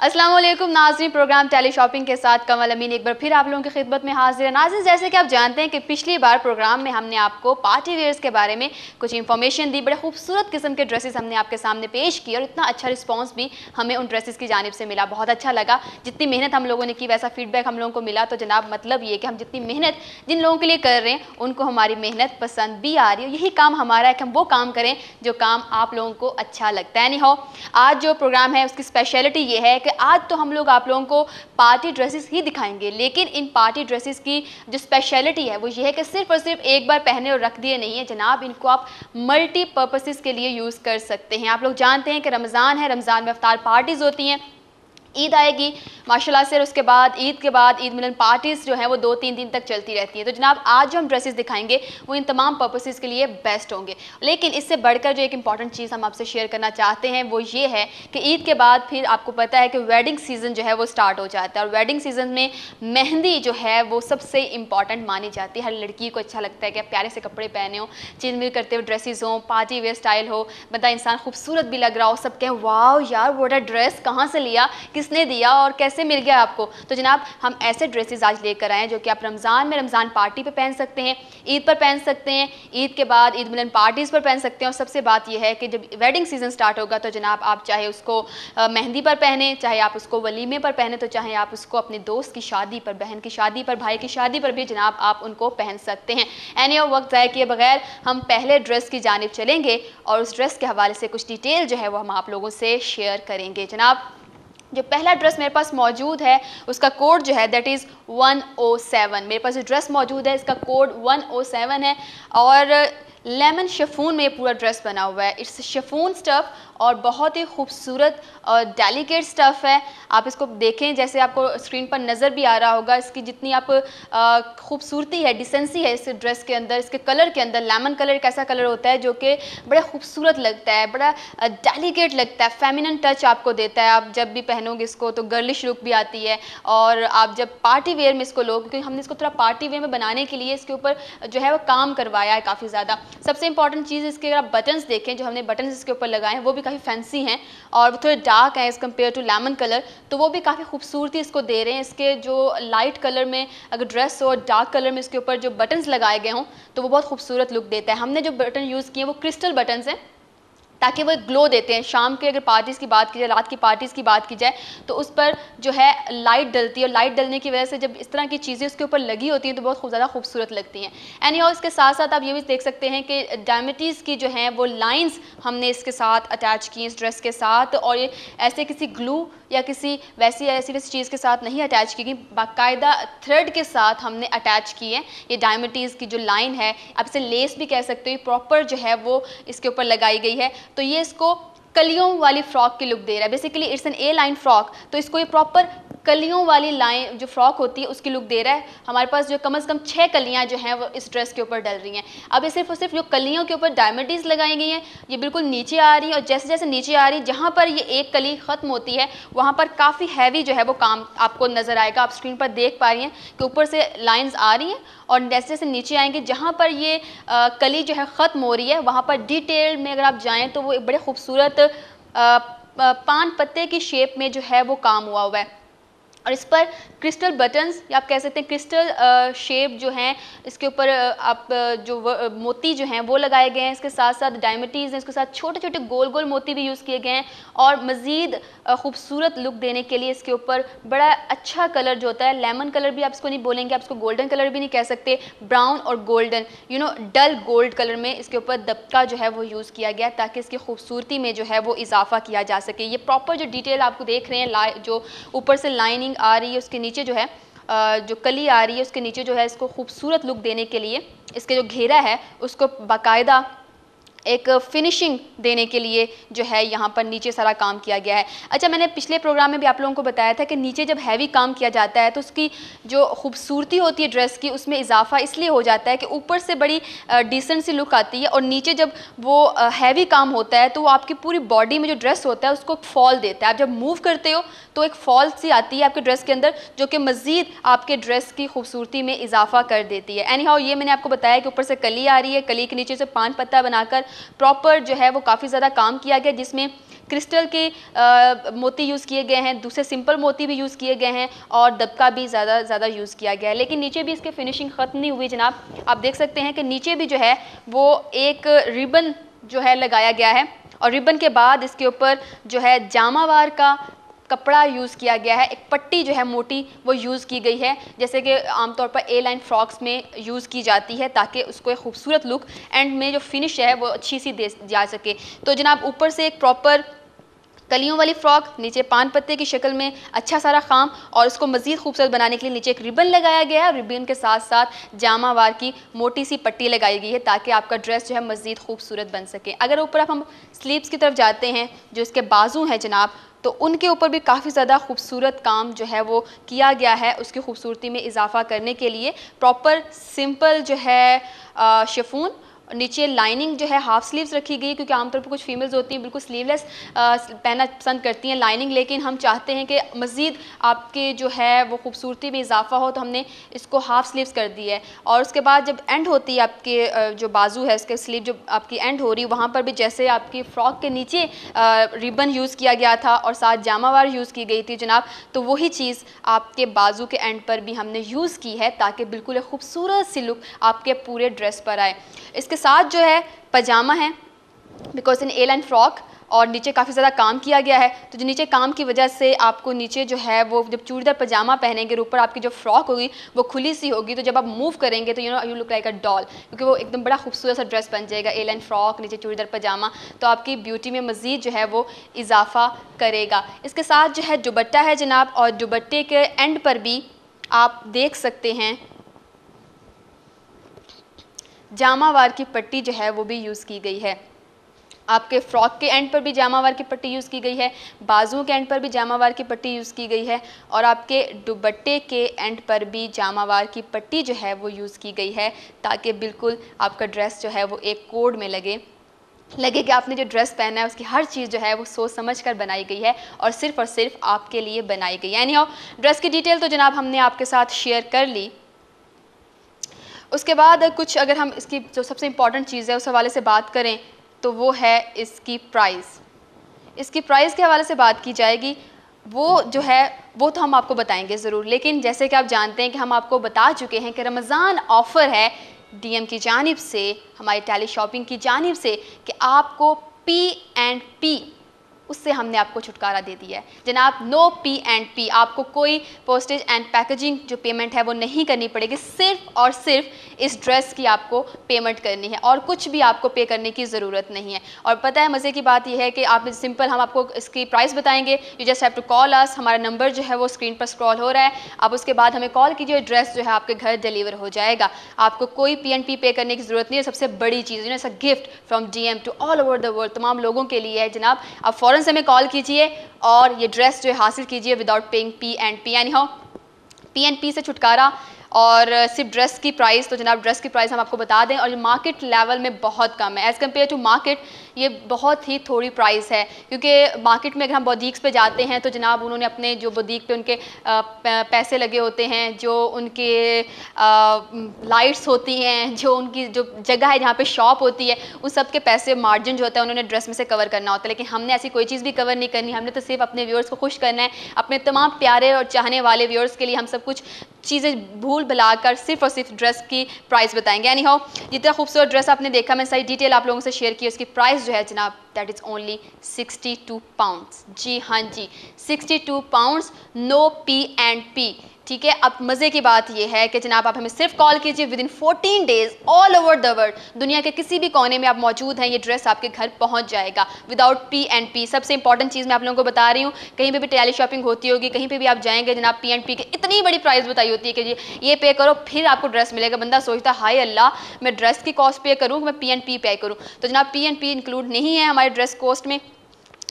अस्सलाम वालेकुम नाज़रीन, प्रोग्राम टेली शॉपिंग के साथ कमल अमीन एक बार फिर आप लोगों की खिदमत में हाजिर है। नाज़रीन, जैसे कि आप जानते हैं कि पिछली बार प्रोग्राम में हमने आपको पार्टी वेयर्स के बारे में कुछ इन्फॉर्मेशन दी, बड़े खूबसूरत किस्म के ड्रेसेस हमने आपके सामने पेश किए और इतना अच्छा रिस्पॉन्स भी हमें उन ड्रेसेस की जानिब से मिला, बहुत अच्छा लगा। जितनी मेहनत हम लोगों ने की वैसा फीडबैक हम लोगों को मिला, तो जनाब मतलब ये कि हम जितनी मेहनत जिन लोगों के लिए कर रहे हैं उनको हमारी मेहनत पसंद भी आ रही है। यही काम हमारा है कि हम वो काम करें जो काम आप लोगों को अच्छा लगता है। नहीं हो, आज जो प्रोग्राम है उसकी स्पेशलिटी ये है कि आज तो हम लोग आप लोगों को पार्टी ड्रेसेस ही दिखाएंगे, लेकिन इन पार्टी ड्रेसेस की जो स्पेशलिटी है वो ये है कि सिर्फ और सिर्फ एक बार पहने और रख दिए नहीं है जनाब, इनको आप मल्टीपर्पसेस के लिए यूज़ कर सकते हैं। आप लोग जानते हैं कि रमज़ान है, रमज़ान में इफ्तार पार्टीज़ होती हैं, ईद आएगी माशाल्लाह से, उसके बाद ईद के बाद ईद मिलन पार्टीज़ जो हैं वो 2-3 दिन तक चलती रहती हैं। तो जनाब आज जो हम ड्रेसेस दिखाएंगे वो इन तमाम पर्पसेस के लिए बेस्ट होंगे। लेकिन इससे बढ़कर जो एक इंपॉर्टेंट चीज़ हम आपसे शेयर करना चाहते हैं वो ये है कि ईद के बाद फिर आपको पता है कि वेडिंग सीज़न जो है वो स्टार्ट हो जाता है, और वेडिंग सीज़न में मेहंदी जो है वो सबसे इंपॉर्टेंट मानी जाती है। हर लड़की को अच्छा लगता है कि प्यारे से कपड़े पहने हो, चिलमिल करते हुए ड्रेसेस हों, पार्टी वेयर स्टाइल हो, बंदा इंसान खूबसूरत भी लग रहा हो, सब कहें वाओ यार व्हाट अ ड्रेस, कहाँ से लिया, किसने दिया और कैसे मिल गया आपको। तो जनाब हम ऐसे ड्रेसेस आज लेकर आए हैं जो कि आप रमज़ान में रमज़ान पार्टी पे पहन सकते हैं, ईद पर पहन सकते हैं, ईद के बाद ईद मिलन पार्टीज़ पर पहन सकते हैं। और सबसे बात यह है कि जब वेडिंग सीज़न स्टार्ट होगा तो जनाब आप चाहे उसको मेहंदी पर पहने, चाहे आप उसको वलीमे पर पहने, तो चाहे आप उसको अपने दोस्त की शादी पर, बहन की शादी पर, भाई की शादी पर भी जनाब आप उनको पहन सकते हैं। एनी वक्त ज़ाया किए बगैर हम पहले ड्रेस की जानिब चलेंगे और उस ड्रेस के हवाले से कुछ डिटेल जो है वो हम आप लोगों से शेयर करेंगे। जनाब जो पहला ड्रेस मेरे पास मौजूद है उसका कोड जो है दैट इज़ 107। मेरे पास जो ड्रेस मौजूद है इसका कोड 107 है और लेमन शिफॉन में पूरा ड्रेस बना हुआ है। इट्स शिफॉन स्टफ़ और बहुत ही खूबसूरत और डेलिकेट स्टफ़ है। आप इसको देखें, जैसे आपको स्क्रीन पर नज़र भी आ रहा होगा, इसकी जितनी आप खूबसूरती है, डिसेंसी है इस ड्रेस के अंदर, इसके कलर के अंदर। लेमन कलर एक ऐसा कलर होता है जो कि बड़ा खूबसूरत लगता है, बड़ा डेलिकेट लगता है, फेमिनिन टच आपको देता है। आप जब भी पहनोगे इसको तो गर्लिश लुक भी आती है, और आप जब पार्टी वेयर में इसको लोग, क्योंकि हमने इसको थोड़ा पार्टी वेयर में बनाने के लिए इसके ऊपर जो है वो काम करवाया है काफ़ी ज़्यादा। सबसे इंपॉर्टेंट चीज़ इसके अगर आप बटन्स देखें, जो हमने बटन्स इसके ऊपर लगाए हैं वो भी काफ़ी फैंसी हैं और वो थोड़े डार्क हैं as compare to lemon colour, तो वो भी काफ़ी खूबसूरती इसको दे रहे हैं। इसके जो लाइट कलर में अगर ड्रेस हो, डार्क कलर में इसके ऊपर जो बटन्स लगाए गए हों तो वो बहुत खूबसूरत लुक देता है। हमने जो बटन यूज़ किए वो क्रिस्टल बटन्स हैं ताकि वो एक ग्लो देते हैं। शाम के अगर पार्टीज़ की बात की जाए, रात की पार्टीज़ की बात की जाए तो उस पर जो है लाइट डलती है, और लाइट डलने की वजह से जब इस तरह की चीज़ें उसके ऊपर लगी होती हैं तो बहुत ज़्यादा खूबसूरत लगती हैं। एनी हाउ इसके साथ साथ आप ये भी देख सकते हैं कि डायमिटीज़ की जो हैं वो लाइंस हमने इसके साथ अटैच की इस ड्रेस के साथ, और ये ऐसे किसी ग्लू या किसी ऐसी चीज़ के साथ नहीं अटैच की गई, बाकायदा थ्रेड के साथ हमने अटैच की है। ये डायमिटीज़ की जो लाइन है, आप इसे लेस भी कह सकते हो, प्रॉपर जो है वो इसके ऊपर लगाई गई है, तो ये इसको कलियों वाली फ्रॉक की लुक दे रहा है। Basically it's an A line frock, तो इसको ये प्रॉपर कलियों वाली लाइन जो फ्रॉक होती है उसकी लुक दे रहा है। हमारे पास जो कम से कम 6 कलियाँ जो हैं वो इस ड्रेस के ऊपर डल रही हैं। अब ये सिर्फ और सिर्फ जो कलियों के ऊपर डायमिटीज़ लगाई गई हैं ये बिल्कुल नीचे आ रही है, और जैसे जैसे नीचे आ रही है जहाँ पर ये एक कली ख़त्म होती है वहाँ पर काफ़ी हैवी जो है वो काम आपको नज़र आएगा। आप स्क्रीन पर देख पा रही हैं कि ऊपर से लाइन्स आ रही हैं और जैसे जैसे नीचे आएंगे जहाँ पर ये कली जो है ख़त्म हो रही है वहाँ पर डिटेल में अगर आप जाएँ तो वो एक बड़े खूबसूरत पान पत्ते की शेप में जो है वो काम हुआ है, और इस पर क्रिस्टल बटन्स या आप कह सकते हैं क्रिस्टल शेप जो हैं इसके ऊपर आप जो मोती जो हैं वो लगाए गए हैं। इसके साथ साथ डायमिटीज़ हैं, इसके साथ छोटे छोटे गोल गोल मोती भी यूज़ किए गए हैं, और मज़ीद खूबसूरत लुक देने के लिए इसके ऊपर बड़ा अच्छा कलर जो होता है, लेमन कलर भी आप इसको नहीं बोलेंगे, आप इसको गोल्डन कलर भी नहीं कह सकते, ब्राउन और गोल्डन डल गोल्ड कलर में इसके ऊपर दबका जो है वो यूज़ किया गया ताकि इसकी खूबसूरती में जो है वो इजाफा किया जा सके। ये प्रॉपर जो डिटेल आपको देख रहे हैं, जो ऊपर से लाइनिंग आ रही है उसके नीचे जो है जो कली आ रही है उसके नीचे जो है इसको खूबसूरत लुक देने के लिए इसके जो घेरा है उसको बाकायदा एक फिनिशिंग देने के लिए जो है यहाँ पर नीचे सारा काम किया गया है। अच्छा, मैंने पिछले प्रोग्राम में भी आप लोगों को बताया था कि नीचे जब हैवी काम किया जाता है तो उसकी जो खूबसूरती होती है ड्रेस की उसमें इजाफा इसलिए हो जाता है कि ऊपर से बड़ी डिसेंट सी लुक आती है, और नीचे जब वो हैवी काम होता है तो वो आपकी पूरी बॉडी में जो ड्रेस होता है उसको फॉल देता है। आप जब मूव करते हो तो एक फॉल सी आती है आपके ड्रेस के अंदर जो कि मज़ीद आपके ड्रेस की खूबसूरती में इजाफा कर देती है। एनी हाउ ये मैंने आपको बताया कि ऊपर से कली आ रही है, कली के नीचे से पान पत्ता बनाकर प्रॉपर जो है वो काफ़ी ज़्यादा काम किया गया, जिसमें क्रिस्टल के मोती यूज़ किए गए हैं, दूसरे सिंपल मोती भी यूज़ किए गए हैं और दबका भी ज़्यादा यूज़ किया गया है। लेकिन नीचे भी इसके फिनिशिंग ख़त्म नहीं हुई जनाब। आप देख सकते हैं कि नीचे भी जो है वो एक रिबन जो है लगाया गया है और रिबन के बाद इसके ऊपर जो है जामावार का कपड़ा यूज़ किया गया है, एक पट्टी जो है मोटी वो यूज़ की गई है, जैसे कि आमतौर पर ए लाइन फ्रॉक्स में यूज़ की जाती है, ताकि उसको एक खूबसूरत लुक एंड में जो फिनिश है वो अच्छी सी दे जा सके। तो जनाब ऊपर से एक प्रॉपर कलियों वाली फ्रॉक, नीचे पान पत्ते की शक्ल में अच्छा सारा काम, और उसको मज़ीद खूबसूरत बनाने के लिए नीचे एक रिबन लगाया गया है। रिबन के साथ साथ जामावार की मोटी सी पट्टी लगाई गई है ताकि आपका ड्रेस जो है मज़ीद खूबसूरत बन सके। अगर ऊपर आप हम स्लीव्स की तरफ जाते हैं, जो इसके बाजू हैं जनाब, तो उनके ऊपर भी काफ़ी ज़्यादा खूबसूरत काम जो है वो किया गया है। उसकी खूबसूरती में इजाफा करने के लिए प्रॉपर सिंपल जो है शिफॉन, नीचे लाइनिंग जो है हाफ स्लीव्स रखी गई है, क्योंकि आमतौर पर कुछ फीमेल्स होती हैं बिल्कुल स्लीवलेस पहनना पसंद करती हैं लाइनिंग, लेकिन हम चाहते हैं कि मज़ीद आपके जो है वो खूबसूरती में इजाफा हो, तो हमने इसको हाफ स्लीव्स कर दी है। और उसके बाद जब एंड होती है आपके जो बाजू है उसके स्लीव जो आपकी एंड हो रही है, वहाँ पर भी जैसे आपकी फ़्रॉक के नीचे रिबन यूज़ किया गया था और साथ जामावार यूज़ की गई थी जनाब, तो वही चीज़ आपके बाजू के एंड पर भी हमने यूज़ की है ताकि बिल्कुल एक खूबसूरत सी लुक आपके पूरे ड्रेस पर आए। इसके साथ जो है पजामा है, because in A line frock, और नीचे काफ़ी ज़्यादा काम किया गया है, तो जो नीचे काम की वजह से आपको नीचे जो है वो जब चूड़ीदार पजामा पहनेंगे, ऊपर आपकी जो फ्रॉक होगी वो खुली सी होगी, तो जब आप मूव करेंगे तो you look like a doll, क्योंकि वो एकदम बड़ा खूबसूरत सा ड्रेस बन जाएगा। ए लाइन फ्रॉक, नीचे चूड़ीदार पजामा, तो आपकी ब्यूटी में मज़ीद जो है वो इजाफा करेगा। इसके साथ जो है दुपट्टा है जनाब, और दुपट्टे के एंड पर भी आप देख सकते हैं जामावार की पट्टी जो है वो भी यूज़ की गई है। आपके फ्रॉक के एंड पर भी जामावार की पट्टी यूज़ की गई है, बाजुओं के एंड पर भी जामावार की पट्टी यूज़ की गई है, और आपके दुपट्टे के एंड पर भी जामावार की पट्टी जो है वो यूज़ की गई है, ताकि बिल्कुल आपका ड्रेस जो है वो एक कोड में लगे कि आपने जो ड्रेस पहना है उसकी हर चीज़ जो है वो सोच समझ कर बनाई गई है और सिर्फ आपके लिए बनाई गई है। यानी ड्रेस की डिटेल तो जनाब हमने आपके साथ शेयर कर ली। उसके बाद कुछ अगर हम इसकी जो सबसे इम्पॉर्टेंट चीज़ है उस हवाले से बात करें, तो वो है इसकी प्राइस। इसकी प्राइस के हवाले से बात की जाएगी, वो जो है वो तो हम आपको बताएंगे ज़रूर, लेकिन जैसे कि आप जानते हैं कि हम आपको बता चुके हैं कि रमज़ान ऑफ़र है DM की जानिब से, हमारी टेली शॉपिंग की जानिब से, कि आपको P&P उससे हमने आपको छुटकारा दे दिया है जनाब। नो P&P, आपको कोई पोस्टेज एंड पैकेजिंग जो पेमेंट है वो नहीं करनी पड़ेगी, सिर्फ और सिर्फ इस ड्रेस की आपको पेमेंट करनी है और कुछ भी आपको पे करने की ज़रूरत नहीं है। और पता है मज़े की बात यह है कि आप सिंपल हम आपको इसकी प्राइस बताएंगे, you just have to call us, हमारा नंबर जो है वो स्क्रीन पर स्क्रॉल हो रहा है, आप उसके बाद हमें कॉल कीजिए, ड्रेस जो है आपके घर डिलीवर हो जाएगा, आपको कोई P&P पे करने की ज़रूरत नहीं है। सबसे बड़ी चीज़ it's a gift from DM to all over the world, तमाम लोगों के लिए है जनाब। आप फ़ौरन से हमें कॉल कीजिए और ये ड्रेस जो है हासिल कीजिए विदाउट पेइंग P&P। यानी P&P से छुटकारा और सिर्फ ड्रेस की प्राइस, तो जनाब ड्रेस की प्राइस हम आपको बता दें, और ये मार्केट लेवल में बहुत कम है एज़ कम्पेयर टू मार्केट, ये बहुत ही थोड़ी प्राइस है, क्योंकि मार्केट में अगर हम बोदीक्स पे जाते हैं तो जनाब उन्होंने अपने जो बोदीक पे उनके पैसे लगे होते हैं, जो उनके लाइट्स होती हैं, जो उनकी जो जगह है जहाँ पे शॉप होती है, उन सब के पैसे मार्जिन जो होता है उन्होंने ड्रेस में से कवर करना होता है। लेकिन हमने ऐसी कोई चीज़ भी कवर नहीं करनी, हमने तो सिर्फ अपने व्यूअर्स को खुश करना है, अपने तमाम प्यारे और चाहने वाले व्यूअर्स के लिए हम सब कुछ चीज़ें भूल भुलाकर सिर्फ और सिर्फ ड्रेस की प्राइस बताएंगे। यानी जितना खूबसूरत ड्रेस आपने देखा, मैं सारी डिटेल आप लोगों से शेयर की, उसकी प्राइस जो है जनाब दैट इज़ ओनली 62 पाउंड्स। जी हाँ जी, 62 पाउंड्स, नो P&P। ठीक है, अब मज़े की बात यह है कि जनाब आप हमें सिर्फ कॉल कीजिए, with in 14 days all over the world, दुनिया के किसी भी कोने में आप मौजूद हैं, ये ड्रेस आपके घर पहुंच जाएगा विदाउट P&P। सबसे इंपॉर्टेंट चीज़ मैं आप लोगों को बता रही हूँ, कहीं पे भी टेली शॉपिंग होती होगी, कहीं पे भी आप जाएंगे जनाब, P&P की इतनी बड़ी प्राइस बताई होती है कि ये पे करो फिर आपको ड्रेस मिलेगा। बंदा सोचता हाय अल्लाह, मैं ड्रेस की कॉस्ट पे करूँ, मैं P&P पे करूँ, तो जनाब P&P इंक्लूड नहीं है हमारे ड्रेस कॉस्ट में।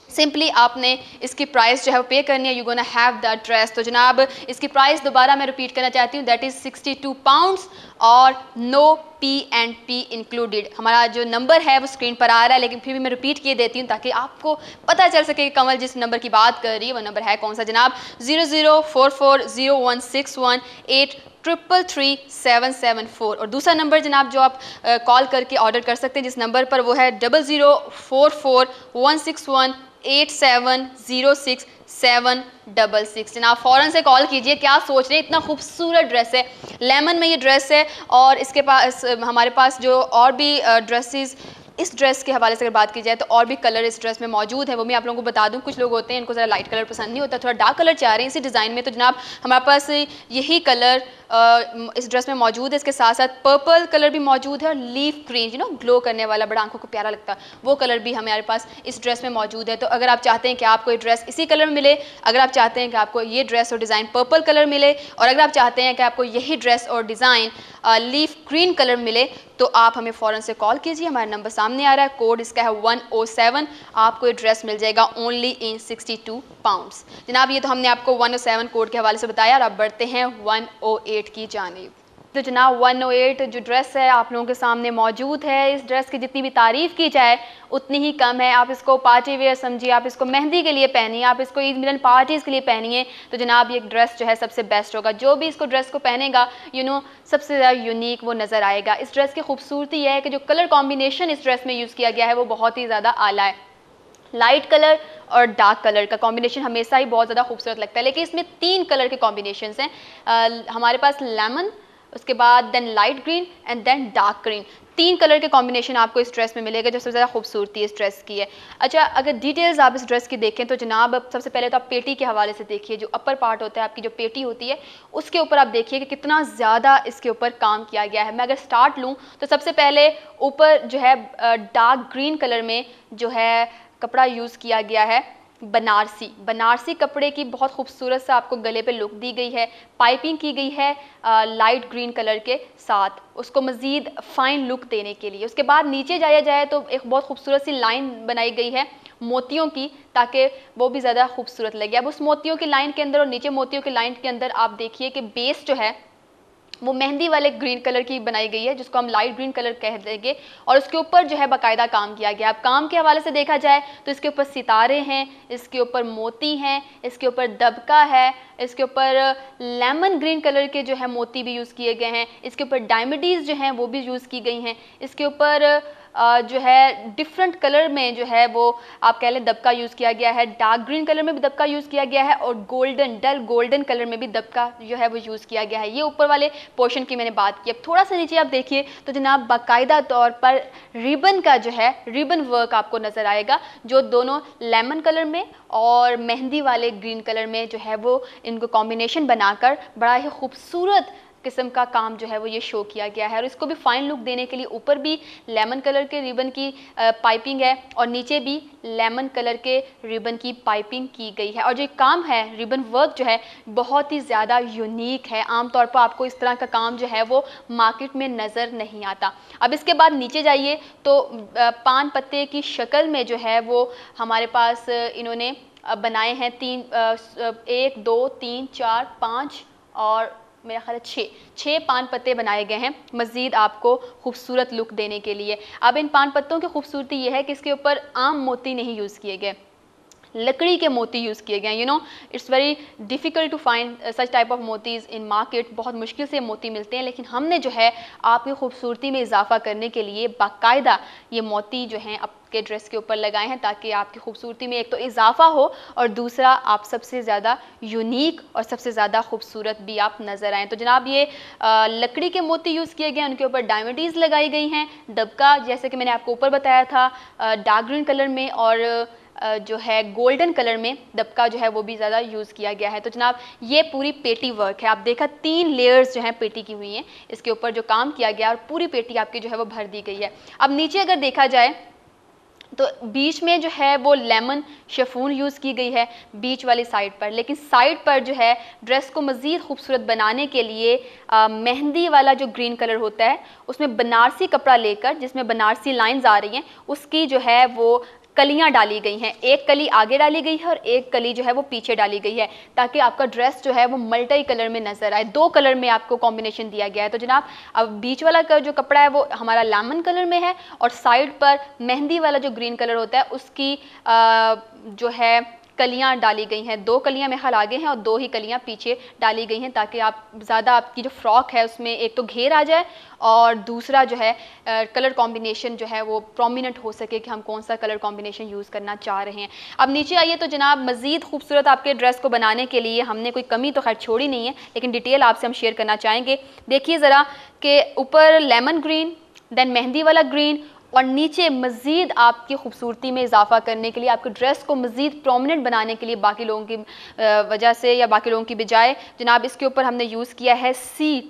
सिंपली आपने इसकी प्राइस जो है वो पे करनी है, you gonna have that dress. तो जनाब इसकी प्राइस दोबारा मैं रिपीट करना चाहती हूँ, दैट इज़ 62 पाउंड्स और नो P&P इंक्लूडेड। हमारा जो नंबर है वो स्क्रीन पर आ रहा है, लेकिन फिर भी मैं रिपीट किए देती हूँ ताकि आपको पता चल सके कि कमल जिस नंबर की बात कर रही है वो नंबर है कौन सा जनाब, 0044016183333774। और दूसरा नंबर जनाब जो आप कॉल करके ऑर्डर कर सकते हैं जिस नंबर पर, वो है 00441618706766। जनाब फ़ौरन से कॉल कीजिए। क्या सोच रहे हैं, इतना खूबसूरत ड्रेस है, लेमन में ये ड्रेस है, और इसके पास हमारे पास जो और भी ड्रेसेस इस ड्रेस के हवाले से अगर बात की जाए तो और भी कलर इस ड्रेस में मौजूद है, वो मैं आप लोगों को बता दूं। कुछ लोग होते हैं इनको ज़रा लाइट कलर पसंद नहीं होता, थोड़ा डार्क कलर चाह रहे हैं इसी डिज़ाइन में, तो जनाब हमारे पास यही कलर इस ड्रेस में मौजूद है। इसके साथ साथ पर्पल कलर भी मौजूद है और लीफ ग्रीन ग्लो करने वाला, बड़ा आंखों को प्यारा लगता है, वो कलर भी हमारे पास इस ड्रेस में मौजूद है। तो अगर आप चाहते हैं कि आपको ये ड्रेस इसी कलर में मिले, अगर आप चाहते हैं कि आपको ये ड्रेस और डिज़ाइन पर्पल कलर मिले, और अगर आप चाहते हैं कि आपको यही ड्रेस और डिज़ाइन लीफ ग्रीन कलर मिले, तो आप हमें फ़ौरन से कॉल कीजिए। हमारा नंबर सामने आ रहा है, कोड इसका है 107। आपको ये ड्रेस मिल जाएगा ओनली इन 62 पाउंड्स। जनाब ये तो हमने आपको 107 कोड के हवाले से बताया, और अब बढ़ते हैं 108 की जानिब। तो जनाब 108 जो ड्रेस है आप लोगों के सामने मौजूद है। इस ड्रेस की जितनी भी तारीफ़ की जाए उतनी ही कम है। आप इसको पार्टी वेयर समझिए, आप इसको मेहंदी के लिए पहनिए, आप इसको ईद मिलन पार्टीज़ के लिए पहनिए, तो जनाब ये ड्रेस जो है सबसे बेस्ट होगा। जो भी इसको ड्रेस को पहनेगा सबसे ज़्यादा यूनिक वो नज़र आएगा। इस ड्रेस की खूबसूरती यह है कि जो कलर कॉम्बिनेशन इस ड्रेस में यूज़ किया गया है वो बहुत ही ज़्यादा आला है। लाइट कलर और डार्क कलर का कॉम्बिनेशन हमेशा ही बहुत ज़्यादा खूबसूरत लगता है, लेकिन इसमें 3 कलर के कॉम्बिनेशंस हैं। हमारे पास लेमन, उसके बाद then light green and then dark green, 3 colour के कॉम्बिनेशन आपको इस ड्रेस में मिलेगा, जो सबसे ज़्यादा खूबसूरती इस ड्रेस की है। अच्छा, अगर डिटेल्स आप इस ड्रेस की देखें तो जनाब सबसे पहले तो आप पेटी के हवाले से देखिए। जो अपर पार्ट होता है, आपकी जो पेटी होती है, उसके ऊपर आप देखिए कि कितना ज़्यादा इसके ऊपर काम किया गया है। मैं अगर स्टार्ट लूँ तो सबसे पहले ऊपर जो है डार्क ग्रीन कलर में जो है कपड़ा यूज़ किया गया है, बनारसी कपड़े की बहुत खूबसूरत सा आपको गले पे लुक दी गई है। पाइपिंग की गई है लाइट ग्रीन कलर के साथ, उसको मज़ीद फ़ाइन लुक देने के लिए। उसके बाद नीचे जाया जाए तो एक बहुत खूबसूरत सी लाइन बनाई गई है मोतियों की, ताकि वो भी ज़्यादा खूबसूरत लगे। अब उस मोतियों की लाइन के अंदर और नीचे मोतियों की लाइन के अंदर आप देखिए कि बेस जो है वो मेहंदी वाले ग्रीन कलर की बनाई गई है, जिसको हम लाइट ग्रीन कलर कह देंगे, और उसके ऊपर जो है बाकायदा काम किया गया है। अब काम के हवाले से देखा जाए तो इसके ऊपर सितारे हैं, इसके ऊपर मोती हैं, इसके ऊपर दबका है, इसके ऊपर लेमन ग्रीन कलर के जो है मोती भी यूज़ किए गए हैं, इसके ऊपर डायमंड्स जो हैं वो भी यूज़ की गई हैं, इसके ऊपर जो है डिफरेंट कलर में जो है वो आप कह लें दबका यूज़ किया गया है। डार्क ग्रीन कलर में भी दबका यूज़ किया गया है, और डल गोल्डन कलर में भी दबका जो है वो यूज़ किया गया है। ये ऊपर वाले पोर्शन की मैंने बात की। अब थोड़ा सा नीचे आप देखिए तो जनाब बाकायदा तौर पर रिबन का जो है रिबन वर्क आपको नज़र आएगा, जो दोनों लेमन कलर में और मेहंदी वाले ग्रीन कलर में जो है वो इनको कॉम्बिनेशन बनाकर बड़ा ही खूबसूरत किस्म का काम जो है वो ये शो किया गया है। और इसको भी फाइन लुक देने के लिए ऊपर भी लेमन कलर के रिबन की पाइपिंग है, और नीचे भी लेमन कलर के रिबन की पाइपिंग की गई है। और जो काम है रिबन वर्क जो है बहुत ही ज़्यादा यूनिक है। आमतौर पर आपको इस तरह का काम जो है वो मार्केट में नज़र नहीं आता। अब इसके बाद नीचे जाइए तो पान पत्ते की शक्ल में जो है वो हमारे पास इन्होंने बनाए हैं 1 2 3 4 5 और मेरा ख्याल है 6 पान पत्ते बनाए गए हैं मज़ीद आपको खूबसूरत लुक देने के लिए। अब इन पान पत्तों की खूबसूरती यह है कि इसके ऊपर आम मोती नहीं यूज़ किए गए, लकड़ी के मोती यूज़ किए गए। It's very difficult to find such type of मोतीज़ इन मार्केट, बहुत मुश्किल से मोती मिलते हैं, लेकिन हमने जो है आपकी खूबसूरती में इजाफा करने के लिए बाकायदा ये मोती जो हैं आपके ड्रेस के ऊपर लगाए हैं, ताकि आपकी खूबसूरती में एक तो इजाफा हो और दूसरा आप सबसे ज़्यादा यूनिक और सबसे ज़्यादा खूबसूरत भी आप नज़र आएँ। तो जनाब ये लकड़ी के मोती यूज़ किए गए हैं, उनके ऊपर डायमंड्स लगाई गई हैं, दबका जैसे कि मैंने आपको ऊपर बताया था डार्क ग्रीन कलर में, और जो है गोल्डन कलर में दबका जो है वो भी ज़्यादा यूज़ किया गया है। तो जनाब ये पूरी पेटी वर्क है। आप देखा 3 लेयर्स जो हैं पेटी की हुई हैं, इसके ऊपर जो काम किया गया और पूरी पेटी आपकी जो है वो भर दी गई है। अब नीचे अगर देखा जाए तो बीच में जो है वो लेमन शिफॉन यूज़ की गई है बीच वाली साइड पर, लेकिन साइड पर जो है ड्रेस को मज़ीद खूबसूरत बनाने के लिए मेहंदी वाला जो ग्रीन कलर होता है उसमें बनारसी कपड़ा लेकर, जिसमें बनारसी लाइंस आ रही हैं, उसकी जो है वो कलियां डाली गई हैं, एक कली आगे डाली गई है और एक कली जो है वो पीछे डाली गई है, ताकि आपका ड्रेस जो है वो मल्टी कलर में नजर आए। 2 कलर में आपको कॉम्बिनेशन दिया गया है। तो जनाब अब बीच वाला का जो कपड़ा है वो हमारा लेमन कलर में है और साइड पर मेहंदी वाला जो ग्रीन कलर होता है उसकी जो है कलियां डाली गई हैं। 2 कलियां मेरे ख्याल आगे हैं और 2 ही कलियां पीछे डाली गई हैं, ताकि आप ज़्यादा आपकी जो फ्रॉक है उसमें एक तो घेर आ जाए और दूसरा जो है कलर कॉम्बिनेशन जो है वो प्रोमिनेंट हो सके कि हम कौन सा कलर कॉम्बिनेशन यूज़ करना चाह रहे हैं। अब नीचे आइए तो जनाब मज़ीद खूबसूरत आपके ड्रेस को बनाने के लिए हमने कोई कमी तो खैर छोड़ी नहीं है, लेकिन डिटेल आपसे हम शेयर करना चाहेंगे। देखिए ज़रा कि ऊपर लेमन ग्रीन, देन मेहंदी वाला ग्रीन और नीचे मज़ीद आपकी खूबसूरती में इजाफा करने के लिए, आपके ड्रेस को मज़ीद प्रोमिनेंट बनाने के लिए बाकी लोगों की वजह से या बाकी लोगों की बजाय जनाब इसके ऊपर हमने यूज़ किया है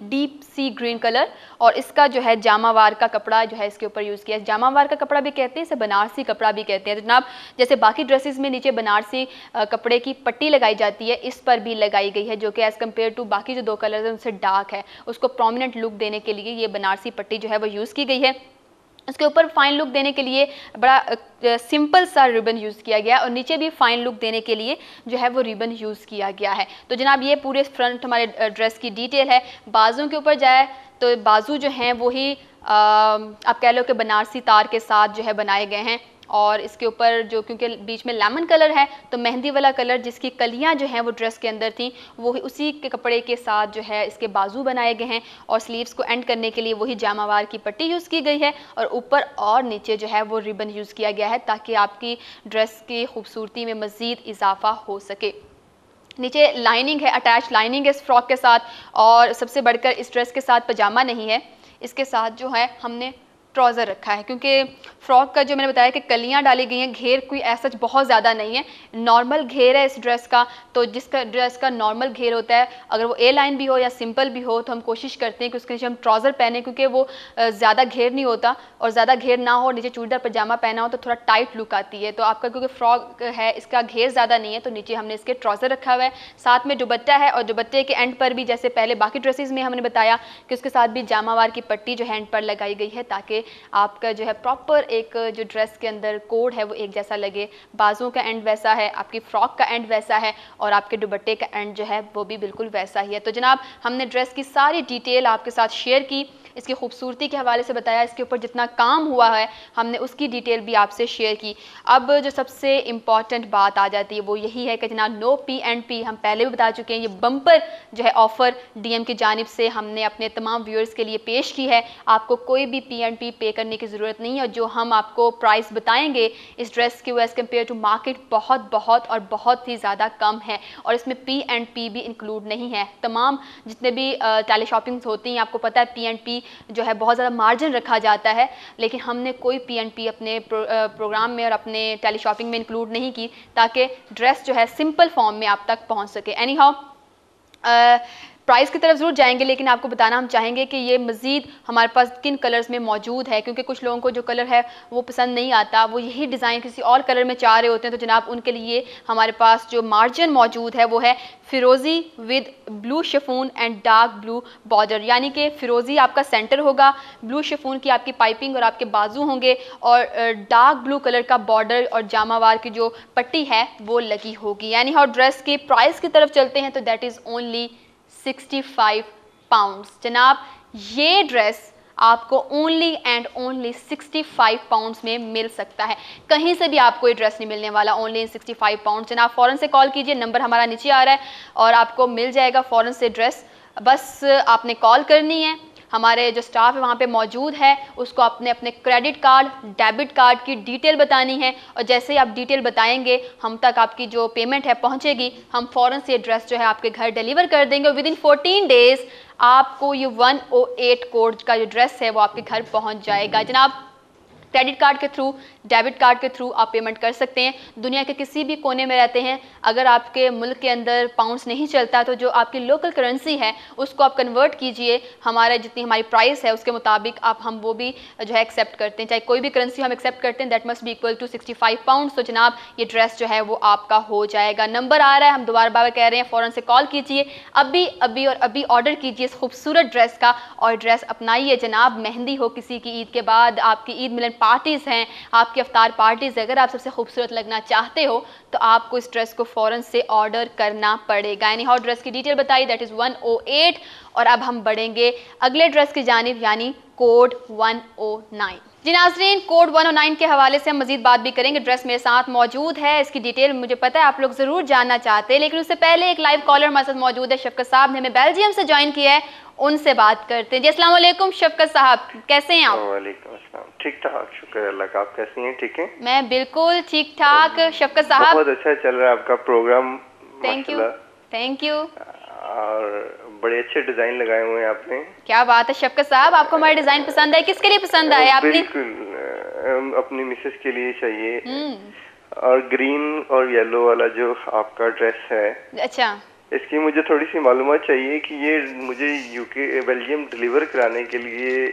डीप सी ग्रीन कलर और इसका जो है जामावार का कपड़ा जो है इसके ऊपर यूज़ किया है। जामावार का कपड़ा भी कहते हैं, इसे बनारसी कपड़ा भी कहते हैं। जनाब जैसे बाकी ड्रेसेस में नीचे बनारसी कपड़े की पट्टी लगाई जाती है, इस पर भी लगाई गई है, जो कि एज़ कम्पेयर टू बाकी जो 2 कलर हैं उनसे डार्क है। उसको प्रोमिनेंट लुक देने के लिए ये बनारसी पट्टी जो है वो यूज़ की गई है। उसके ऊपर फाइन लुक देने के लिए बड़ा सिंपल सा रिबन यूज़ किया गया और नीचे भी फाइन लुक देने के लिए जो है वो रिबन यूज़ किया गया है। तो जनाब ये पूरे फ्रंट हमारे ड्रेस की डिटेल है। बाजुओं के ऊपर जाए तो बाजू जो हैं वही आप कह लो कि बनारसी तार के साथ जो है बनाए गए हैं और इसके ऊपर जो क्योंकि बीच में लेमन कलर है तो मेहंदी वाला कलर जिसकी कलियां जो हैं वो ड्रेस के अंदर थी वो उसी के कपड़े के साथ जो है इसके बाजू बनाए गए हैं और स्लीव्स को एंड करने के लिए वही जामावार की पट्टी यूज़ की गई है और ऊपर और नीचे जो है वो रिबन यूज़ किया गया है ताकि आपकी ड्रेस की खूबसूरती में मज़ीद इजाफा हो सके। नीचे लाइनिंग है, अटैच लाइनिंग है इस फ्रॉक के साथ और सबसे बढ़कर इस ड्रेस के साथ पजामा नहीं है, इसके साथ जो है हमने ट्राउज़र रखा है क्योंकि फ्रॉक का जो मैंने बताया कि कलियां डाली गई हैं, घेर कोई ऐसा बहुत ज़्यादा नहीं है, नॉर्मल घेर है इस ड्रेस का। तो जिसका ड्रेस का नॉर्मल घेर होता है अगर वो ए लाइन भी हो या सिंपल भी हो तो हम कोशिश करते हैं कि उसके नीचे हम ट्राउज़र पहने क्योंकि वो ज़्यादा घेर नहीं होता और ज़्यादा घेर ना हो, नीचे चूड़ीदार पजामा पहना हो तो थोड़ा टाइट लुक आती है। तो आपका क्योंकि फ्रॉक है इसका घेर ज़्यादा नहीं है तो नीचे हमने इसके ट्राउज़र रखा हुआ है, साथ में दुपट्टा है और दुपट्टे के एंड पर भी जैसे पहले बाकी ड्रेसेस में हमने बताया कि उसके साथ भी जामावार की पट्टी जो है एंड पर लगाई गई है ताकि आपका जो है प्रॉपर एक जो ड्रेस के अंदर कोड है वो एक जैसा लगे। बाजुओं का एंड वैसा है, आपकी फ्रॉक का एंड वैसा है और आपके दुपट्टे का एंड जो है वो भी बिल्कुल वैसा ही है। तो जनाब हमने ड्रेस की सारी डिटेल आपके साथ शेयर की, इसकी खूबसूरती के हवाले से बताया, इसके ऊपर जितना काम हुआ है हमने उसकी डिटेल भी आपसे शेयर की। अब जो सबसे इम्पॉर्टेंट बात आ जाती है वो यही है कि जनाब नो P&P हम पहले भी बता चुके हैं, ये बम्पर जो है ऑफ़र DM की जानिब से हमने अपने तमाम व्यूअर्स के लिए पेश की है। आपको कोई भी P&P पे करने की ज़रूरत नहीं है और जो हम आपको प्राइस बताएंगे इस ड्रेस के वो एज़ कम्पेयर टू मार्केट बहुत ही ज़्यादा कम है और इसमें P&P भी इंक्लूड नहीं है। तमाम जितने भी टेली शॉपिंग्स होती हैं आपको पता है P&P जो है बहुत ज़्यादा मार्जिन रखा जाता है, लेकिन हमने कोई P&P अपने प्रोग्राम में और अपने टेली शॉपिंग में इंक्लूड नहीं की ताकि ड्रेस जो है सिंपल फॉर्म में आप तक पहुंच सके। एनी हाउ प्राइस की तरफ ज़रूर जाएंगे लेकिन आपको बताना हम चाहेंगे कि ये मज़ीद हमारे पास किन कलर्स में मौजूद है क्योंकि कुछ लोगों को जो कलर है वो पसंद नहीं आता, वो यही डिज़ाइन किसी और कलर में चाह रहे होते हैं। तो जनाब उनके लिए हमारे पास जो मार्जिन मौजूद है वो है फ़िरोज़ी with blue chiffon and dark blue border, यानी कि फ़िरोज़ी आपका सेंटर होगा, ब्लू शिफॉन की आपकी पाइपिंग और आपके बाजू होंगे और डार्क ब्लू कलर का बॉर्डर और जामावार की जो पट्टी है वो लगी होगी। यानी हाउ ड्रेस के प्राइस की तरफ चलते हैं तो दैट इज़ ओनली 65 पाउंड्स। जनाब ये ड्रेस आपको ओनली एंड ओनली 65 पाउंड्स में मिल सकता है, कहीं से भी आपको ये ड्रेस नहीं मिलने वाला, ओनली 65 पाउंड्स। जनाब फ़ौरन से कॉल कीजिए, नंबर हमारा नीचे आ रहा है और आपको मिल जाएगा फ़ौरन से ड्रेस। बस आपने कॉल करनी है, हमारे जो स्टाफ है वहाँ पे मौजूद है, उसको अपने अपने क्रेडिट कार्ड डेबिट कार्ड की डिटेल बतानी है और जैसे ही आप डिटेल बताएंगे हम तक आपकी जो पेमेंट है पहुँचेगी, हम फ़ौरन से ड्रेस जो है आपके घर डिलीवर कर देंगे और विदिन 14 डेज़ आपको ये 108 कोड का जो ड्रेस है वो आपके घर पहुँच जाएगा। जनाब क्रेडिट कार्ड के थ्रू डेबिट कार्ड के थ्रू आप पेमेंट कर सकते हैं, दुनिया के किसी भी कोने में रहते हैं, अगर आपके मुल्क के अंदर पाउंड्स नहीं चलता तो जो आपकी लोकल करेंसी है उसको आप कन्वर्ट कीजिए, हमारे जितनी हमारी प्राइस है उसके मुताबिक आप हम वो भी जो है एक्सेप्ट करते हैं, चाहे कोई भी करेंसी हम एक्सेप्ट करते हैं that must be equal to 65 pounds. तो जनाब ये ड्रेस जो है वो आपका हो जाएगा। नंबर आ रहा है, हम दोबारा बार कह रहे हैं, फ़ौरन से कॉल कीजिए, अभी ऑर्डर कीजिए इस खूबसूरत ड्रेस का और ड्रेस अपनाइए। जनाब मेहंदी हो किसी की ईद के बाद, आपकी ईद मिलन पार्टीज़ हैं, आपकी इफ्तार पार्टीज़, अगर आप सबसे खूबसूरत लगना चाहते हो तो आपको इस ड्रेस को फ़ौरन से ऑर्डर करना पड़ेगा। यानी हॉट ड्रेस की डिटेल बताई, दैट इज़ 108। और अब हम बढ़ेंगे अगले ड्रेस की जानिब, यानी कोड 109। जी नाज़रीन, कोड 109 के हवाले से हम मजीद बात भी करेंगे। ड्रेस मेरे साथ मौजूद है, इसकी डिटेल मुझे पता है आप लोग ज़रूर जानना चाहते हैं, लेकिन उससे पहले एक लाइव कॉलर हमारे साथ मौजूद है। शफकत साहब ने हमें बेल्जियम से ज्वाइन किया है, उनसे बात करते हैं। जी अस्सलाम वालेकुम शफकत साहब, कैसे हैं आप? वालेकुम अस्सलाम, ठीक ठाक, शुक्र अल्लाह का। आप कैसी हैं? ठीक है, मैं बिल्कुल ठीक ठाक। शफकत साहब बहुत अच्छा चल रहा है आपका programme, thank you, thank you. और बड़े अच्छे डिजाइन लगाए हुए हैं आपने। क्या बात है शफकत साहब, आपको हमारे डिजाइन पसंद है? किसके लिए पसंद आए आपने? बिल्कुल अपनी मिसेस के लिए चाहिए। और ग्रीन और येलो वाला जो आपका ड्रेस है, अच्छा, इसकी मुझे थोड़ी सी मालूमात चाहिए कि ये मुझे यूके बेल्जियम डिलीवर कराने के लिए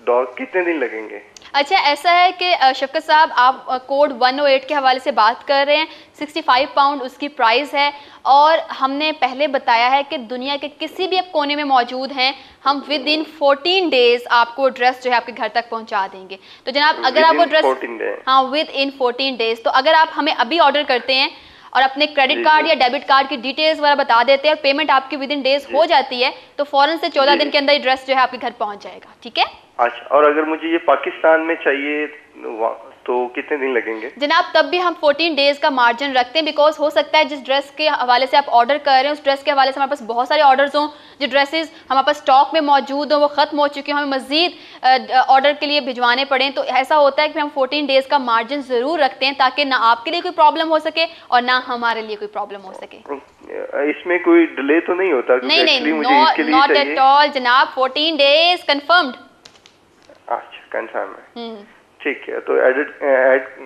डॉग कितने दिन लगेंगे? अच्छा, ऐसा है कि शफकत साहब आप कोड 108 के हवाले से बात कर रहे हैं। 65 पाउंड उसकी प्राइस है, और हमने पहले बताया है कि दुनिया के किसी भी आप कोने में मौजूद हैं, हम विद इन 14 डेज आपको ड्रेस जो है आपके घर तक पहुंचा देंगे। तो जनाब अगर आप वो ड्रेस, हाँ विद इन 14 डेज, तो अगर आप हमें अभी ऑर्डर करते हैं और अपने क्रेडिट कार्ड या डेबिट कार्ड की डिटेल्स वगैरह बता देते हैं और पेमेंट आपकी विद इन डेज हो जाती है, तो फौरन से 14 दिन के अंदर ये ड्रेस जो है आपके घर पहुंच जाएगा। ठीक है? अच्छा, और अगर मुझे ये पाकिस्तान में चाहिए तो कितने दिन लगेंगे? जनाब तब भी हम 14 डेज का मार्जिन रखते हैं, बिकॉज हो सकता है जिस ड्रेस के हवाले से आप ऑर्डर कर रहे हैं उस ड्रेस के हवाले से हमारे पास बहुत सारे ऑर्डर्स हों, जो ड्रेसेस हमारे पास स्टॉक में मौजूद हों, वो ख़त्म हो चुके हों, हमें मज़ीद ऑर्डर के लिए भिजवाने पड़ें। तो ऐसा होता है कि हम 14 डेज का मार्जिन ज़रूर रखते हैं, ताकि ना आपके लिए कोई प्रॉब्लम हो सके और ना हमारे लिए कोई प्रॉब्लम हो सके। इसमें कोई डिले तो नहीं होता? नहीं नहीं, नॉट एट ऑल जनाब, 14 डेज कंफर्म्ड। अच्छा, कंफर्म है, ठीक है। तो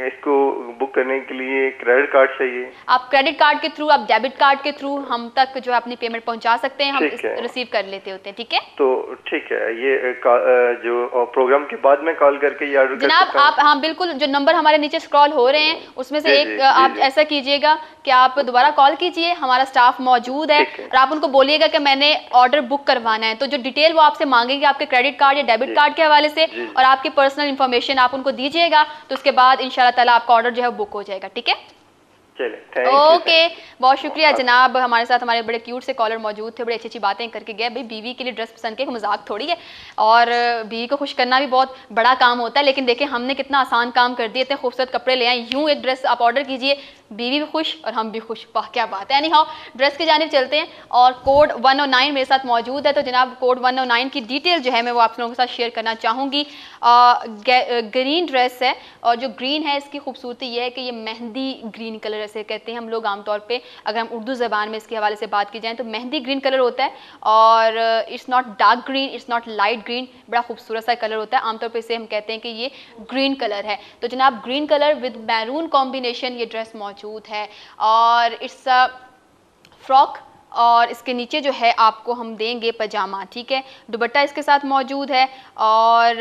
इसको बुक करने के लिए क्रेडिट कार्ड चाहिए? आप क्रेडिट कार्ड के थ्रू, आप डेबिट कार्ड के थ्रू हम तक जो है अपनी पेमेंट पहुंचा सकते हैं, हम रिसीव कर लेते होते हैं। ठीक है? तो ठीक है, ये जो प्रोग्राम के बाद में कॉल करके ये ऑर्डर जनाब आप, हाँ बिल्कुल, जो नंबर हमारे नीचे स्क्रॉल हो रहे हैं उसमें से एक आप ऐसा कीजिएगा कि आप दोबारा कॉल कीजिए, हमारा स्टाफ मौजूद है, और आप उनको बोलिएगा कि मैंने ऑर्डर बुक करवाना है। तो जो डिटेल वो आपसे मांगेंगे आपके क्रेडिट कार्ड या डेबिट कार्ड के हवाले से, और आपकी पर्सनल इन्फॉर्मेशन आप उनको दीजिएगा, तो उसके बाद इंशाल्लाह ताला आपका ऑर्डर जो है बुक हो जाएगा। ठीक है? ओके, बहुत शुक्रिया जनाब। हमारे साथ हमारे बड़े क्यूट से कॉलर मौजूद थे, बड़ी अच्छी अच्छी बातें करके गए। भाई बीवी के लिए ड्रेस पसंद के मजाक थोड़ी है, और बीवी को खुश करना भी बहुत बड़ा काम होता है, लेकिन देखें हमने कितना आसान काम कर दिए, इतने खूबसूरत कपड़े ले आए, यूँ एक ड्रेस आप ऑर्डर कीजिए, बीवी भी खुश और हम भी खुश। वाह क्या बात है। एनीहाउ ड्रेस की जानिब चलते हैं, और कोड 109 मेरे साथ मौजूद है। तो जनाब कोड 109 की डिटेल जो है मैं वो आप लोगों के साथ शेयर करना चाहूँगी। ग्रीन ड्रेस है, और जो ग्रीन है इसकी खूबसूरती ये है कि ये मेहंदी ग्रीन कलर ऐसे कहते हैं हम लोग आमतौर पे, अगर हम उर्दू ज़बान में इसके हवाले से बात की जाए तो मेहंदी ग्रीन कलर होता है, और it's not dark green, it's not light green, बड़ा खूबसूरत सा कलर होता है। आमतौर पे इसे हम कहते हैं कि ये ग्रीन कलर है। तो जनाब green colour with maroon combination ये ड्रेस मौजूद है, और इट्स अ फ्रॉक, और इसके नीचे जो है आपको हम देंगे पजामा। ठीक है? दुपट्टा इसके साथ मौजूद है, और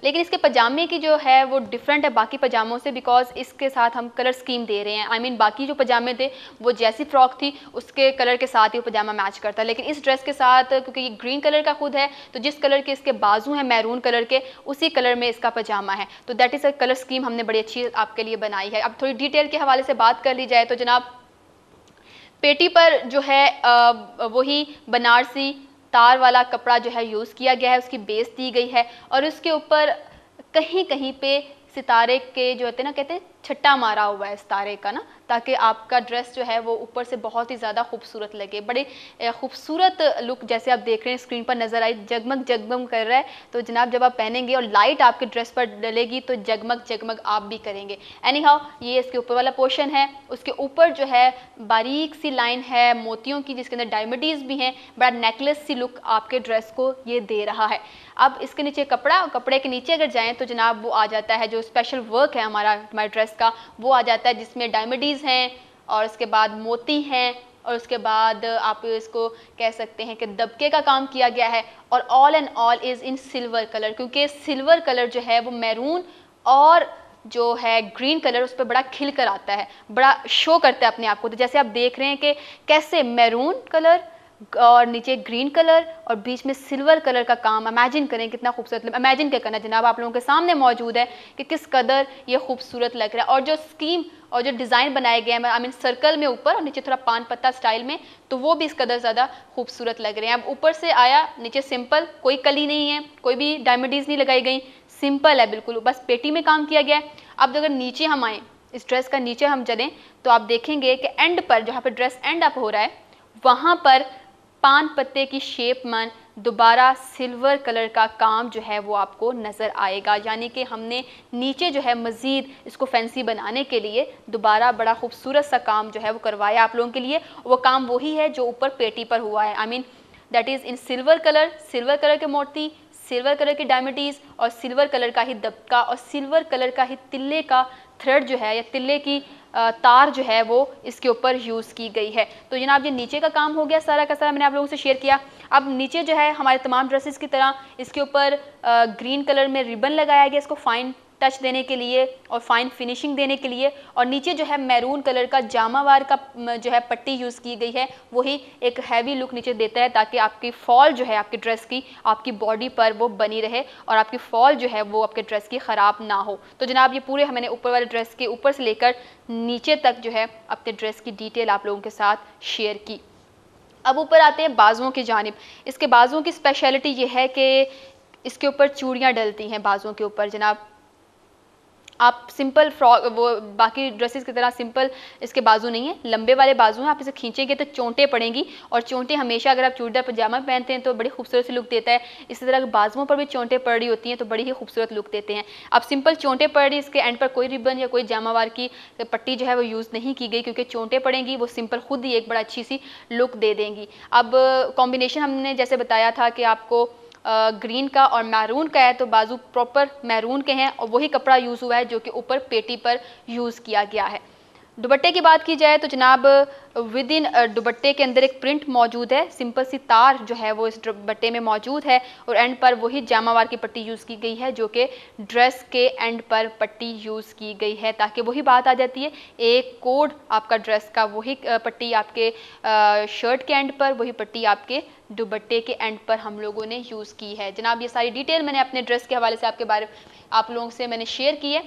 लेकिन इसके पजामे की जो है वो डिफरेंट है बाकी पजामों से, बिकॉज इसके साथ हम कलर स्कीम दे रहे हैं। आई मीन बाकी जो पजामे थे वो जैसी फ्रॉक थी उसके कलर के साथ ही वो पजामा मैच करता है, लेकिन इस ड्रेस के साथ क्योंकि ये ग्रीन कलर का खुद है, तो जिस कलर के इसके बाजू हैं मैरून कलर के, उसी कलर में इसका पजामा है। तो that is a colour scheme हमने बड़ी अच्छी आपके लिए बनाई है। अब थोड़ी डिटेल के हवाले से बात कर ली जाए तो जनाब पेटी पर जो है वही बनारसी तार वाला कपड़ा जो है यूज़ किया गया है, उसकी बेस दी गई है, और उसके ऊपर कहीं कहीं पे सितारे के जो होते हैं ना, कहते हैं छट्टा मारा हुआ है सितारे का ना, ताकि आपका ड्रेस जो है वो ऊपर से बहुत ही ज़्यादा खूबसूरत लगे। बड़े खूबसूरत लुक जैसे आप देख रहे हैं स्क्रीन पर नज़र आई, जगमग जगमग कर रहा है। तो जनाब जब आप पहनेंगे और लाइट आपके ड्रेस पर डलेगी तो जगमग जगमग आप भी करेंगे। एनीहाउ ये इसके ऊपर वाला पोर्शन है, उसके ऊपर जो है बारीक सी लाइन है मोतियों की, जिसके अंदर डायमंड्स भी हैं, बड़ा नेकलेस सी लुक आपके ड्रेस को ये दे रहा है। अब इसके नीचे कपड़ा, कपड़े के नीचे अगर जाएँ तो जनाब वो आ जाता है जो स्पेशल वर्क है हमारे ड्रेस का, वो आ जाता है जिसमें डायमंड्स हैं, और उसके बाद मोती हैं, और उसके बाद आप इसको कह सकते हैं कि दबके का काम किया गया है, और all and all is in silver colour, क्योंकि सिल्वर कलर जो है वो मैरून और जो है ग्रीन कलर उस पर बड़ा खिल कर आता है, बड़ा शो करता है अपने आप को। तो जैसे आप देख रहे हैं कि कैसे मैरून कलर, और नीचे ग्रीन कलर और बीच में सिल्वर कलर का काम। इमेजिन करें कितना खूबसूरत, इमेजिन क्या करना जनाब, आप लोगों के सामने मौजूद है कि किस कदर ये खूबसूरत लग रहा है। और जो स्कीम और जो डिज़ाइन बनाए गए हैं, आई मीन सर्कल में ऊपर और नीचे थोड़ा पान पत्ता स्टाइल में, तो वो भी इस कदर ज़्यादा खूबसूरत लग रहे हैं। अब ऊपर से आया, नीचे सिंपल, कोई कली नहीं है, कोई भी डायमंडीज नहीं लगाई गई, सिंपल है बिल्कुल, बस पेटी में काम किया गया है। अब अगर नीचे हम आएँ, इस ड्रेस का नीचे हम चलें तो आप देखेंगे कि एंड पर, जहाँ पर ड्रेस एंड अप हो रहा है, वहाँ पर पान पत्ते की शेप में दोबारा सिल्वर कलर का काम जो है वो आपको नज़र आएगा। यानी कि हमने नीचे जो है मज़ीद इसको फैंसी बनाने के लिए दोबारा बड़ा खूबसूरत सा काम जो है वो करवाया आप लोगों के लिए। वो काम वही है जो ऊपर पेटी पर हुआ है, I mean that is in silver colour के मोती, सिल्वर कलर की डायमंडीज और सिल्वर कलर का ही दबका और सिल्वर कलर का ही तिल्ले का थ्रेड जो है या तिल्ले की तार जो है वो इसके ऊपर यूज़ की गई है। तो जनाब ये नीचे का काम हो गया सारा का सारा, मैंने आप लोगों से शेयर किया। अब नीचे जो है हमारे तमाम ड्रेसेस की तरह इसके ऊपर ग्रीन कलर में रिबन लगाया गया इसको फाइन टच देने के लिए और फाइन फिनिशिंग देने के लिए। और नीचे जो है मैरून कलर का जामावार का जो है पट्टी यूज़ की गई है, वही एक हैवी लुक नीचे देता है ताकि आपकी फॉल जो है आपकी ड्रेस की आपकी बॉडी पर वो बनी रहे और आपकी फॉल जो है वो आपके ड्रेस की ख़राब ना हो। तो जनाब ये पूरे मैंने ऊपर वाले ड्रेस के ऊपर से लेकर नीचे तक जो है अपने ड्रेस की डिटेल आप लोगों के साथ शेयर की। अब ऊपर आते हैं बाजुओं की जानिब। इसके बाजुओं की स्पेशलिटी ये है कि इसके ऊपर चूड़ियाँ डलती हैं बाजुओं के ऊपर। जनाब आप सिंपल फ्रॉक, वो बाकी ड्रेसेस की तरह सिंपल इसके बाजू नहीं है, लंबे वाले बाजू हैं। आप इसे खींचेंगे तो चोंटें पड़ेंगी और चोंटें हमेशा अगर आप चूड़ीदार पजामा पहनते हैं तो बड़ी खूबसूरत सी लुक देता है। इसी तरह बाजुओं पर भी चोंटें पड़ रही होती हैं तो बड़ी ही खूबसूरत लुक देते हैं। अब सिंपल चोंटें पड़ रही, इसके एंड पर कोई रिबन या कोई जामावार की पट्टी जो है वो यूज़ नहीं की गई क्योंकि चोंटें पड़ेंगी, वो सिंपल खुद ही एक बड़ा अच्छी सी लुक दे देंगी। अब कॉम्बिनेशन हमने जैसे बताया था कि आपको ग्रीन का और मैरून का है, तो बाजू प्रॉपर मैरून के हैं और वही कपड़ा यूज़ हुआ है जो कि ऊपर पेटी पर यूज़ किया गया है। दुपट्टे की बात की जाए तो जनाब विद इन दुपट्टे के अंदर एक प्रिंट मौजूद है, सिंपल सी तार जो है वो इस दुपट्टे में मौजूद है और एंड पर वही जामावार की पट्टी यूज़ की गई है जो कि ड्रेस के एंड पर पट्टी यूज़ की गई है ताकि वही बात आ जाती है, एक कोड आपका ड्रेस का, वही पट्टी आपके शर्ट के एंड पर, वही पट्टी आपके दुपट्टे के एंड पर हम लोगों ने यूज़ की है। जनाब ये सारी डिटेल मैंने अपने ड्रेस के हवाले से आपके बारे आप लोगों से मैंने शेयर की है।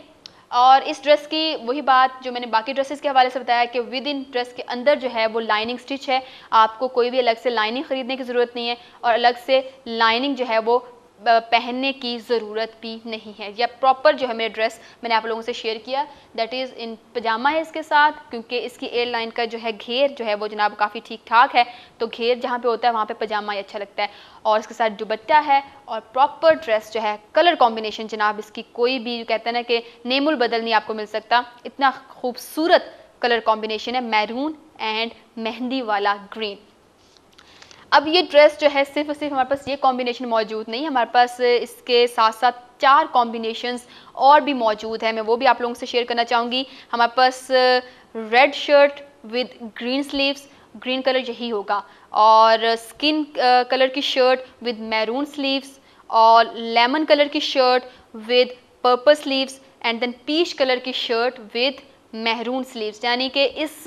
और इस ड्रेस की वही बात जो मैंने बाकी ड्रेसेस के हवाले से बताया कि विद इन ड्रेस के अंदर जो है वो लाइनिंग स्टिच है, आपको कोई भी अलग से लाइनिंग ख़रीदने की ज़रूरत नहीं है और अलग से लाइनिंग जो है वो पहनने की ज़रूरत भी नहीं है। या प्रॉपर जो है मेरा ड्रेस मैंने आप लोगों से शेयर किया, दैट इज़ इन पजामा है इसके साथ, क्योंकि इसकी एयर लाइन का जो है घेर जो है वो जनाब काफ़ी ठीक ठाक है, तो घेर जहाँ पे होता है वहाँ पे पजामा ही अच्छा लगता है। और इसके साथ दुपट्टा है और प्रॉपर ड्रेस जो है, कलर कॉम्बिनेशन जनाब इसकी कोई भी कहते हैं ना कि नेमुल बदल नहीं आपको मिल सकता, इतना खूबसूरत कलर कॉम्बिनेशन है, मैरून एंड मेहंदी वाला ग्रीन। अब ये ड्रेस जो है सिर्फ हमारे पास ये कॉम्बिनेशन मौजूद नहीं, हमारे पास इसके साथ साथ 4 कॉम्बिनेशंस और भी मौजूद है, मैं वो भी आप लोगों से शेयर करना चाहूँगी। हमारे पास red shirt with green sleeves, green colour यही होगा, और स्किन कलर की शर्ट विद मैरून स्लीव्स, और लेमन कलर की shirt with purple sleeves, and then peach colour की शर्ट विद मैरून स्लीव्स। यानी कि इस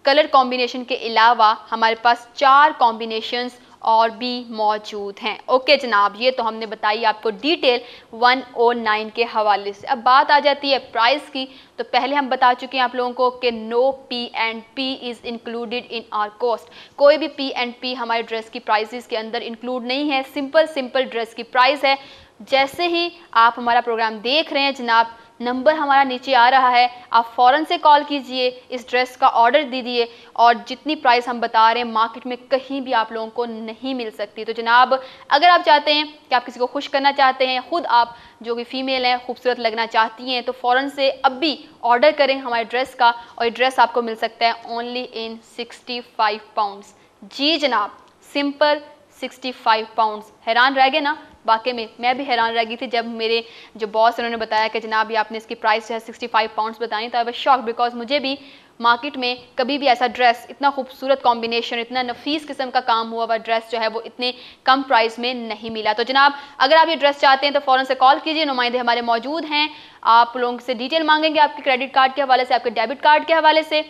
कलर कॉम्बिनेशन के अलावा हमारे पास 4 कॉम्बिनेशंस और भी मौजूद हैं। ओके जनाब, ये तो हमने बताई आपको डिटेल 109 के हवाले से। अब बात आ जाती है प्राइस की, तो पहले हम बता चुके हैं आप लोगों को कि no P&P is included in our cost. कोई भी P&P हमारे ड्रेस की प्राइसेस के अंदर इंक्लूड नहीं है, सिंपल ड्रेस की प्राइस है। जैसे ही आप हमारा प्रोग्राम देख रहे हैं जनाब, नंबर हमारा नीचे आ रहा है, आप फ़ौरन से कॉल कीजिए, इस ड्रेस का ऑर्डर दीजिए, और जितनी प्राइस हम बता रहे हैं मार्केट में कहीं भी आप लोगों को नहीं मिल सकती। तो जनाब अगर आप चाहते हैं कि आप किसी को खुश करना चाहते हैं, ख़ुद आप जो कि फ़ीमेल हैं खूबसूरत लगना चाहती हैं, तो फ़ौरन से अब भी ऑर्डर करें हमारे ड्रेस का, और ये ड्रेस आपको मिल सकता है ओनली इन 65 पाउंड्स। जी जनाब, सिंपल 65 पाउंड्स। हैरान रह गए ना? वाकई में मैं भी हैरान रह गई थी जब मेरे जो बॉस उन्होंने बताया कि जनाब ये आपने इसकी प्राइस जो है 65 पाउंड्स बताई, तो आई वाज शॉक, बिकॉज मुझे भी मार्केट में कभी भी ऐसा ड्रेस, इतना खूबसूरत कॉम्बिनेशन, इतना नफीस किस्म का काम हुआ हुआ ड्रेस जो है वो इतने कम प्राइस में नहीं मिला। तो जनाब अगर आप ये ड्रेस चाहते हैं तो फ़ौरन से कॉल कीजिए, नुमाइंदे हमारे मौजूद हैं, आप लोगों से डिटेल मांगेंगे आपके क्रेडिट कार्ड के हवाले से, आपके डेबिट कार्ड के हवाले से,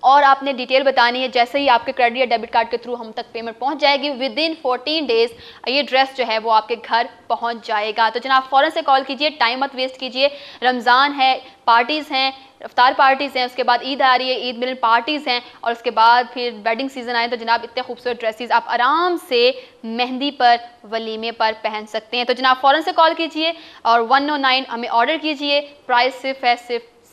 और आपने डिटेल बतानी है। जैसे ही आपके क्रेडिट या डेबिट कार्ड के थ्रू हम तक पेमेंट पहुंच जाएगी, विद इन 14 डेज ये ड्रेस जो है वो आपके घर पहुंच जाएगा। तो जनाब फ़ौरन से कॉल कीजिए, टाइम मत वेस्ट कीजिए। रमज़ान है, पार्टीज़ हैं, इफ्तार पार्टीज़ हैं, उसके बाद ईद आ रही है, ईद मिलन पार्टीज़ हैं, और उसके बाद फिर वेडिंग सीज़न आए, तो जनाब इतने खूबसूरत ड्रेसेस आप आराम से मेहंदी पर, वलीमे पर पहन सकते हैं। तो जनाब फ़ौरन से कॉल कीजिए और 109 हमें ऑर्डर कीजिए। प्राइस सिर्फ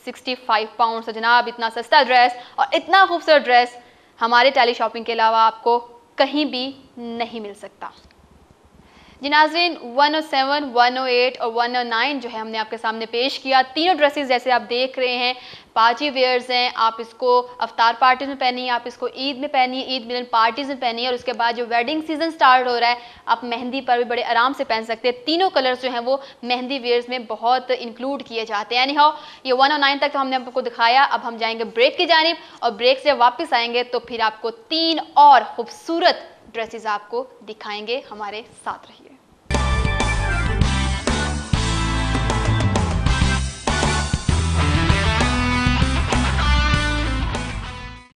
65 पाउंड। तो जनाब इतना सस्ता ड्रेस और इतना खूबसूरत ड्रेस हमारे टेली शॉपिंग के अलावा आपको कहीं भी नहीं मिल सकता। जी नाज़रीन, 107, 108 और 109 जो है हमने आपके सामने पेश किया। तीनों ड्रेसेस जैसे आप देख रहे हैं पार्टी वेयर्स हैं। आप इसको अफ्तार पार्टीज में पहनिए, आप इसको ईद में पहनिए, ईद मिलन पार्टीज में पहनिए, और उसके बाद जो वेडिंग सीजन स्टार्ट हो रहा है आप मेहंदी पर भी बड़े आराम से पहन सकते हैं। तीनों कलर्स जो हैं वो मेहंदी वेयर्स में बहुत इंक्लूड किए जाते हैं। यानी हाउ ये 109 तक तो हमने आपको दिखाया। अब हम जाएंगे ब्रेक की जानिब, और ब्रेक से वापस आएंगे तो फिर आपको 3 और खूबसूरत ड्रेसेस आपको दिखाएंगे। हमारे साथ रहिए।